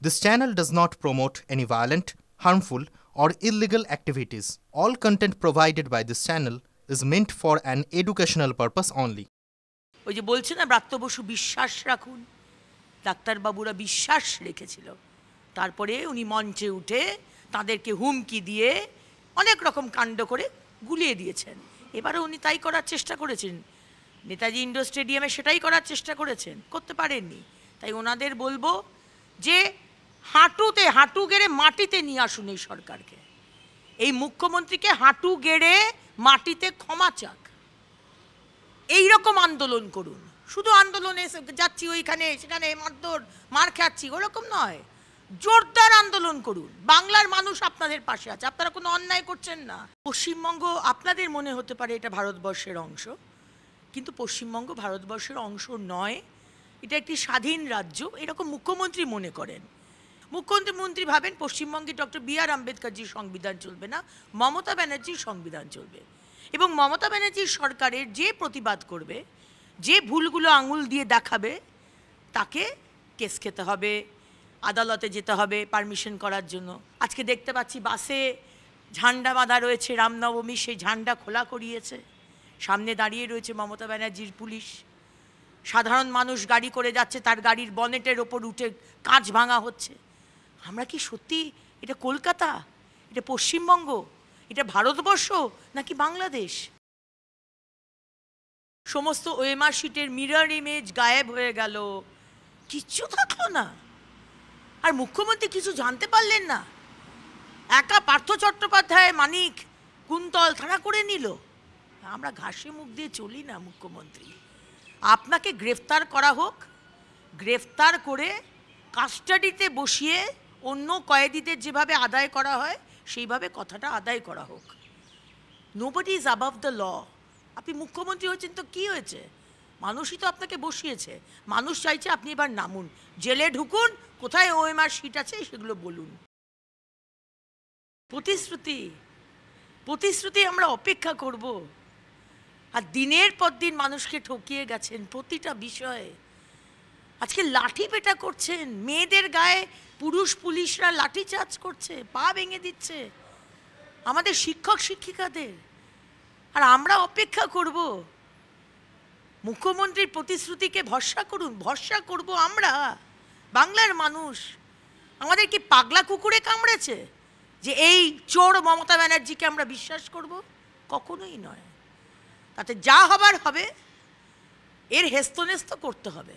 This channel does not promote any violent, harmful, or illegal activities. All content provided by this channel is meant for an educational purpose only. ওই যে বলছে না ব্রাত্য বসু বিশ্বাস রাখুন, ডাক্তারবাবুরা বিশ্বাস রেখেছিল, তারপরে উনি মঞ্চে উঠে তাদেরকে হুমকি দিয়ে অনেক রকম কাণ্ড করে গুলিয়ে দিয়েছেন। এবারে উনি তাই করার চেষ্টা করেছেন, নেতাজি ইন্ডোর স্টেডিয়ামে সেটাই করার চেষ্টা করেছেন, করতে পারেননি। তাই ওনাদের বলবো যে হাঁটুতে হাঁটু গেড়ে মাটিতে নিয়ে আসুন এই সরকারকে, এই মুখ্যমন্ত্রীকে হাঁটু গেড়ে মাটিতে ক্ষমা চাক। এই রকম আন্দোলন করুন, শুধু আন্দোলনে যাচ্ছি ওইখানে সেখানে মারধর মার খাচ্ছি ওরকম নয়, জোরদার আন্দোলন করুন। বাংলার মানুষ আপনাদের পাশে আছে, আপনারা কোনো অন্যায় করছেন না। পশ্চিমবঙ্গ আপনাদের মনে হতে পারে এটা ভারতবর্ষের অংশ, কিন্তু পশ্চিমবঙ্গ ভারতবর্ষের অংশ নয়, এটা একটি স্বাধীন রাজ্য, এরকম মুখ্যমন্ত্রী মনে করেন। মুখ্যমন্ত্রী ভাবেন পশ্চিমবঙ্গে ডক্টর বি.আর. আম্বেদকরজির সংবিধান চলবে না, মমতা ব্যানার্জির সংবিধান চলবে। এবং মমতা ব্যানার্জির সরকারের যে প্রতিবাদ করবে, যে ভুলগুলো আঙুল দিয়ে দেখাবে, তাকে কেস খেতে হবে, আদালতে যেতে হবে পারমিশন করার জন্য। আজকে দেখতে পাচ্ছি বাসে ঝান্ডা বাঁধা রয়েছে রামনবমী, সেই ঝান্ডা খোলা করিয়েছে, সামনে দাঁড়িয়ে রয়েছে মমতা ব্যানার্জির পুলিশ। সাধারণ মানুষ গাড়ি করে যাচ্ছে, তার গাড়ির বনেটের ওপর উঠে কাঁচ ভাঙা হচ্ছে। আমরা কি সত্যি এটা কলকাতা, এটা পশ্চিমবঙ্গ, এটা ভারতবর্ষ নাকি বাংলাদেশ? সমস্ত ওএমআর শিটের মিরর ইমেজ গায়েব হয়ে গেল, কিচ্ছু থাকলো না। আর মুখ্যমন্ত্রী কিছু জানতে পারলেন না, একা পার্থ চট্টোপাধ্যায়, মানিক, কুন্তল তারা করে নিল। আমরা ঘাসে মুখ দিয়ে চলি না মুখ্যমন্ত্রী, আপনাকে গ্রেফতার করা হোক, গ্রেফতার করে কাস্টাডিতে বসিয়ে অন্য কয়েদিদের যেভাবে আদায় করা হয় সেইভাবে কথাটা আদায় করা হোক। Nobody is above the law. আপনি মুখ্যমন্ত্রী হয়েছেন তো কি হয়েছে, মানুষই তো আপনাকে বসিয়েছে, মানুষ চাইছে আপনি এবার নামুন, জেলে ঢুকুন, কোথায় ওএমআর শিট আছে সেগুলো বলুন। প্রতিশ্রুতি প্রতিশ্রুতি আমরা অপেক্ষা করব, আর দিনের পর দিন মানুষকে ঠকিয়ে গেছেন প্রতিটা বিষয়ে। আজকে লাঠি পেটা করছেন, মেয়েদের গায়ে পুরুষ পুলিশরা লাঠি চার্জ করছে, পা ভেঙে দিচ্ছে আমাদের শিক্ষক শিক্ষিকাদের, আর আমরা অপেক্ষা করব। মুখ্যমন্ত্রীর প্রতিশ্রুতিকে ভরসা করুন, ভরসা করব আমরা বাংলার মানুষ। আমাদের কি পাগলা কুকুরে কামড়েছে যে এই চোর মমতা ব্যানার্জিকে আমরা বিশ্বাস করব? কখনোই নয়। তাতে যা হবার হবে, এর হেস্তনেস্ত করতে হবে।